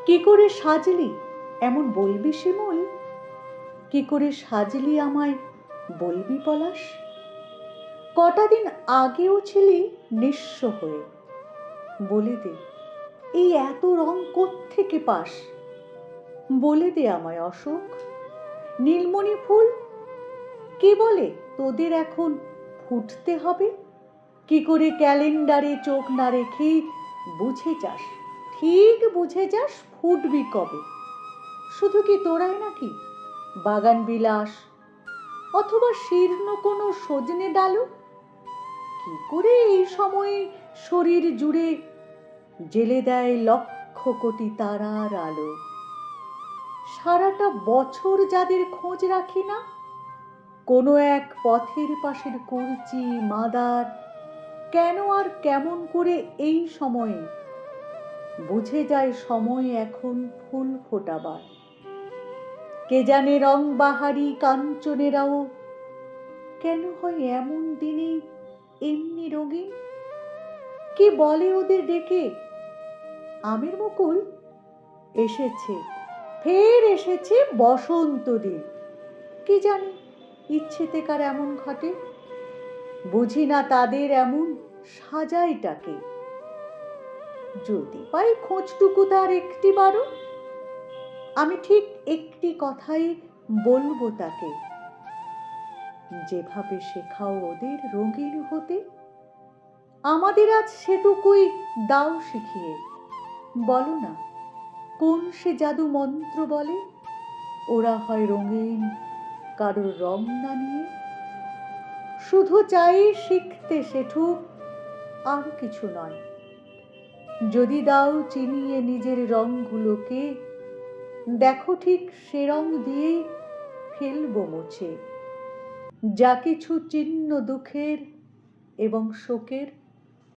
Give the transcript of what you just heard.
কি করে সাজলি এমন বলবি শিমুল? কি করে সাজলি আমায় বলবি পলাশ? কটা দিন আগেও ছিলি নিঃস্ব হয়ে। বলে দে, এই এত রং কোত্থেকে পাস? বলে দে আমায় অশোক। নীলমণি ফুল কে বলে তোদের এখন ফুটতে হবে? কি করে ক্যালেন্ডারে চোখ না রেখে বুঝে যাস, ঠিক বুঝে যাস ফুটবি কবে? শুধু কি তোরাই নাকি বাগান বিলাস অথবা শীর্ণ কোনো সজনে ডালু? কি করে এই সময়ে শরীর জুড়ে জেলে দেয় লক্ষ কোটি তারার আলো? সারাটা বছর যাদের খোঁজ রাখি না, কোনো এক পথের পাশের কুর্চি মাদার কেন আর কেমন করে এই সময়ে বুঝে যায় সময় এখন ফুল ফোটাবার? কে জানে রং বাহারি কাঞ্চনেরাও কেন হয় এমন দিনে এমনি রঙিন? কি বলে ওদের ডেকে? আমের মুকুল এসেছে, ফের এসেছে বসন্ত দিন। কি জানি ইচ্ছেতে কার এমন ঘটে? বুঝি না তাদের এমন সাজাইটাকে। যদি পাই খোঁজটুকু তার একটি বারো, আমি ঠিক একটি কথাই বলবো তাকে, যেভাবে শেখাও ওদের রঙিন হতে, আমাদের আজ সেটুকুই দাও শিখিয়ে। বলো না কোন সে জাদু মন্ত্র বলে ওরা হয় রঙিন কারোর রং না নিয়ে? শুধু চাই শিখতে সেটুক, আর কিছু নয়। যদি দাও চিনিয়ে নিজের রংগুলোকে, দেখো ঠিক সে রং দিয়েই ফেলবো মুছে যা কিছু চিহ্ন দুঃখের এবং শোকের।